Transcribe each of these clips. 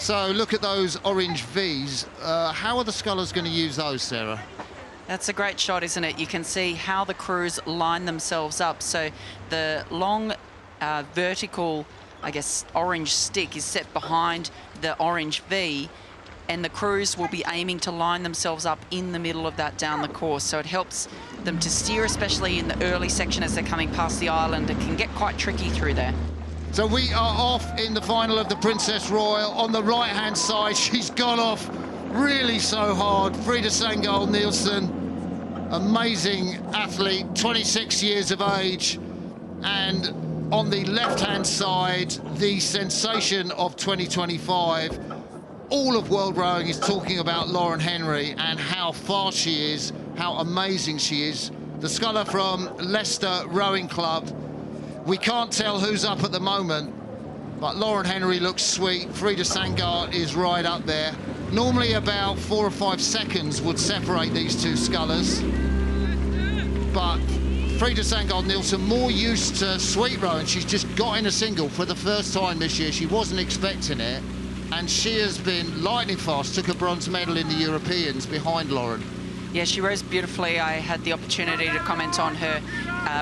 So look at those orange V's. How are the scullers going to use those, Sarah? That's a great shot, isn't it? You can see how the crews line themselves up. So the long vertical, I guess, orange stick is set behind the orange V, and the crews will be aiming to line themselves up in the middle of that down the course. So it helps them to steer, especially in the early section as they're coming past the island. It can get quite tricky through there. So we are off in the final of the Princess Royal. On the right-hand side, she's gone off really so hard. Frida Sangol Nielsen, amazing athlete, 26 years of age. And on the left-hand side, the sensation of 2025. All of World Rowing is talking about Lauren Henry and how fast she is, how amazing she is. The sculler from Leicester Rowing Club. We can't tell who's up at the moment, but Lauren Henry looks sweet. Frida Sangol is right up there. Normally about 4 or 5 seconds would separate these two scullers, but Frida Sangol Nielsen more used to sweet rowing. She's just got in a single for the first time this year. She wasn't expecting it, and she has been lightning fast. Took a bronze medal in the Europeans behind Lauren. Yeah, she rows beautifully. I had the opportunity to comment on her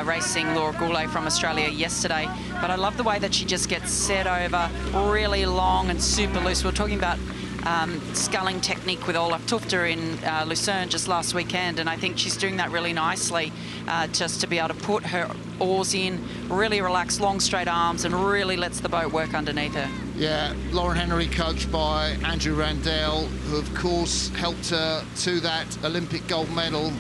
racing Laura Goulet from Australia yesterday, but I love the way that she just gets set over really long and super loose. We're talking about sculling technique with Olaf Tufter in Lucerne just last weekend, and I think she's doing that really nicely, just to be able to put her oars in, really relax, long straight arms, and really lets the boat work underneath her. Yeah, Lauren Henry, coached by Andrew Randell, who of course helped her to that Olympic gold medal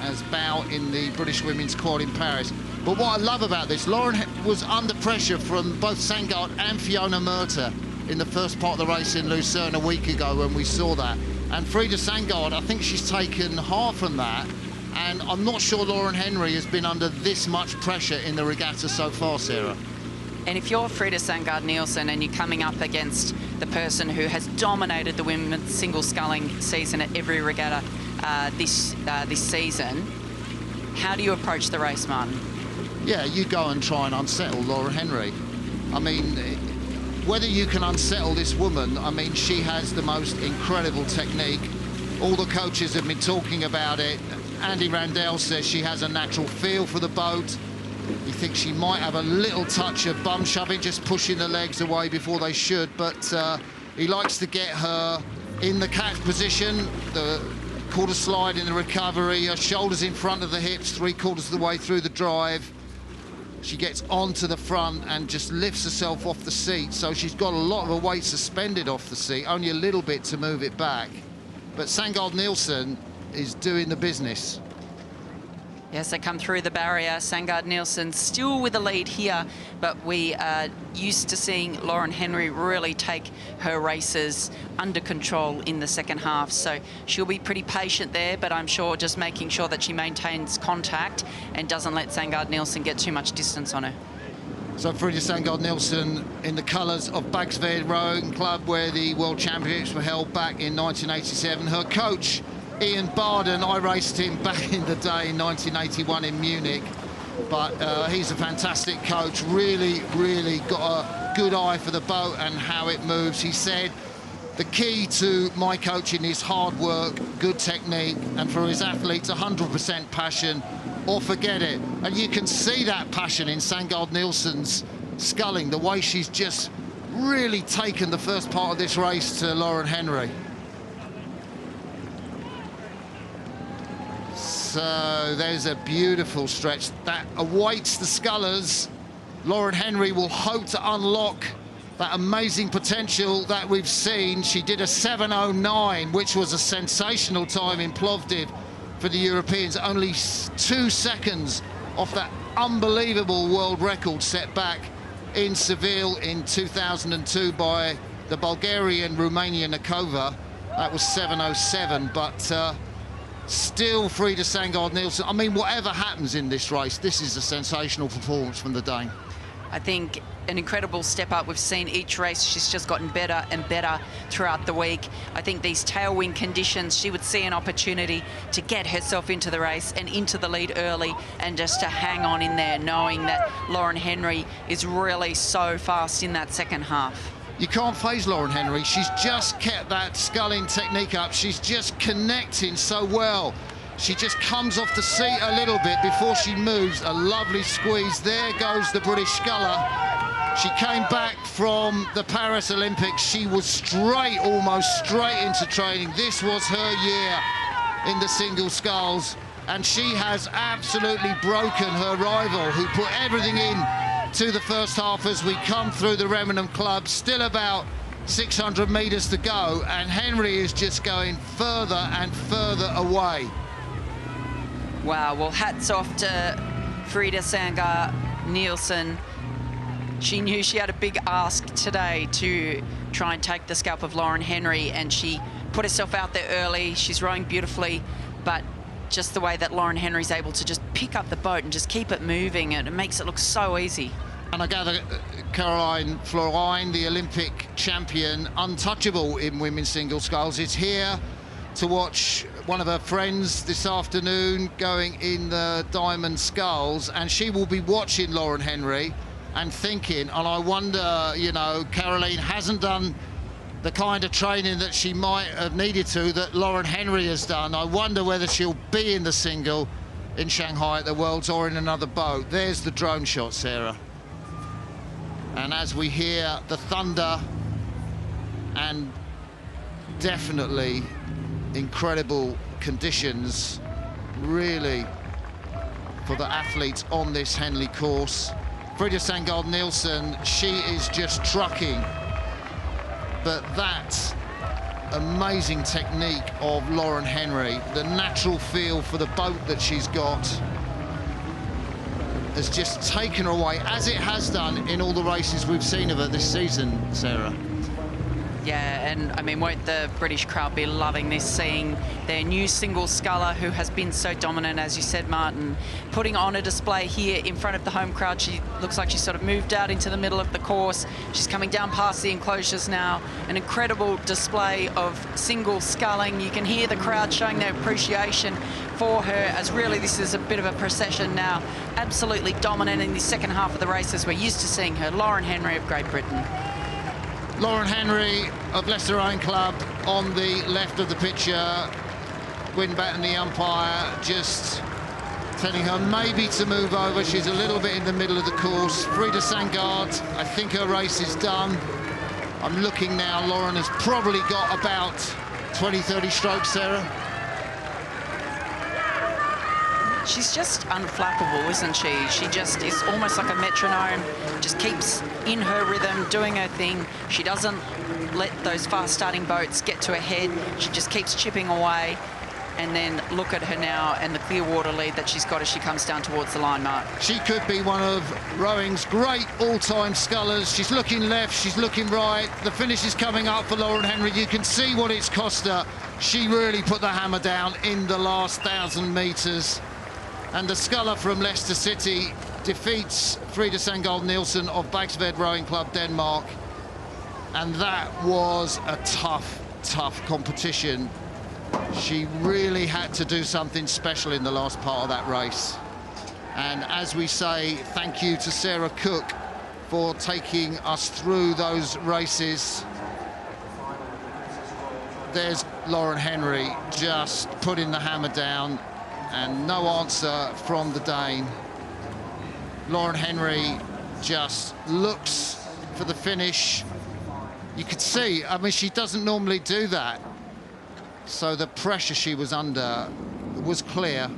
as bow in the British women's quad in Paris. But what I love about this, Lauren was under pressure from both Sangard and Fiona Murta in the first part of the race in Lucerne a week ago when we saw that. And Frida Sangard, I think she's taken half from that, and I'm not sure Lauren Henry has been under this much pressure in the regatta so far, Sarah. And if you're Frida Sangard Nielsen and you're coming up against the person who has dominated the women's single sculling season at every regatta this season, how do you approach the race, Martin? Yeah, you go and try and unsettle Lauren Henry. I mean, whether you can unsettle this woman, I mean, she has the most incredible technique. All the coaches have been talking about it. Andy Randell says she has a natural feel for the boat. He thinks she might have a little touch of bum shoving, just pushing the legs away before they should, but he likes to get her in the catch position, the quarter slide in the recovery, her shoulders in front of the hips, 3/4 of the way through the drive. She gets onto the front and just lifts herself off the seat, so she's got a lot of her weight suspended off the seat, only a little bit to move it back. But Sangard Nielsen is doing the business. Yes, they come through the barrier. Sangard Nielsen still with the lead here, but we are used to seeing Lauren Henry really take her races under control in the second half. So she'll be pretty patient there, but I'm sure just making sure that she maintains contact and doesn't let Sangard Nielsen get too much distance on her. So Frida Sangard Nielsen in the colours of Bagsved Rowing Club, where the World Championships were held back in 1987. Her coach, Ian Barden, I raced him back in the day in 1981 in Munich, but he's a fantastic coach, really got a good eye for the boat and how it moves. He said the key to my coaching is hard work, good technique, and for his athletes 100% passion or forget it. And you can see that passion in Sangard Nielsen's sculling, the way she's just really taken the first part of this race to Lauren Henry. So there's a beautiful stretch that awaits the scullers. Lauren Henry will hope to unlock that amazing potential that we've seen. She did a 7:09, which was a sensational time in Plovdiv for the Europeans, only 2 seconds off that unbelievable world record set back in Seville in 2002 by the Bulgarian Romania Nikova. That was 7:07, but still Frida Sangard Nielsen. I mean, whatever happens in this race, this is a sensational performance from the Dane. I think an incredible step up. We've seen each race, she's just gotten better and better throughout the week. I think these tailwind conditions, she would see an opportunity to get herself into the race and into the lead early and just to hang on in there, knowing that Lauren Henry is really so fast in that second half. You can't phase Lauren Henry. She's just kept that sculling technique up. She's just connecting so well. She just comes off the seat a little bit before she moves. A lovely squeeze. There goes the British sculler. She came back from the Paris Olympics. She was straight, almost straight into training. This was her year in the single sculls, and she has absolutely broken her rival, who put everything in to the first half as we come through the Remington Club. Still about 600 meters to go, and Henry is just going further and further away. Wow, well, hats off to Frida Sandgaard Nielsen. She knew she had a big ask today to try and take the scalp of Lauren Henry, and she put herself out there early. She's rowing beautifully, but just the way that Lauren Henry's able to just pick up the boat and just keep it moving, and it makes it look so easy. And I gather Caroline Florine, the Olympic champion, untouchable in women's single sculls, is here to watch one of her friends this afternoon going in the diamond sculls, and she will be watching Lauren Henry and thinking, and I wonder, you know, Caroline hasn't done the kind of training that she might have needed to, that Lauren Henry has done. I wonder whether she'll be in the single in Shanghai at the Worlds or in another boat. There's the drone shot, Sarah. And as we hear the thunder, and definitely incredible conditions, really, for the athletes on this Henley course. Frida Sandgaard Nielsen, she is just trucking. But that amazing technique of Lauren Henry, the natural feel for the boat that she's got, has just taken her away, as it has done in all the races we've seen of her this season, Sarah. Yeah, and I mean, won't the British crowd be loving this, seeing their new single sculler, who has been so dominant, as you said, Martin, putting on a display here in front of the home crowd. She looks like she sort of moved out into the middle of the course. She's coming down past the enclosures now. An incredible display of single sculling. You can hear the crowd showing their appreciation for her, as really this is a bit of a procession now. Absolutely dominant in the second half of the race, as we're used to seeing her. Lauren Henry of Great Britain. Lauren Henry of Leicester Rowing Club on the left of the picture. Winbat and the umpire just telling her maybe to move over. She's a little bit in the middle of the course. Frida Sandgaard, I think her race is done. I'm looking now, Lauren has probably got about 20, 30 strokes, Sarah. She's just unflappable, isn't she? She just is almost like a metronome, just keeps in her rhythm, doing her thing. She doesn't let those fast-starting boats get to her head. She just keeps chipping away. And then look at her now and the clear water lead that she's got as she comes down towards the line mark. She could be one of rowing's great all-time scullers. She's looking left, she's looking right. The finish is coming up for Lauren Henry. You can see what it's cost her. She really put the hammer down in the last 1,000 metres. And the sculler from Leicester City defeats Frida Sandgaard Nielsen of Bagsved Rowing Club, Denmark. And that was a tough, tough competition. She really had to do something special in the last part of that race. And as we say, thank you to Sarah Cook for taking us through those races. There's Lauren Henry just putting the hammer down, and no answer from the Dane. Lauren Henry just looks for the finish. You could see, I mean, she doesn't normally do that. So the pressure she was under was clear.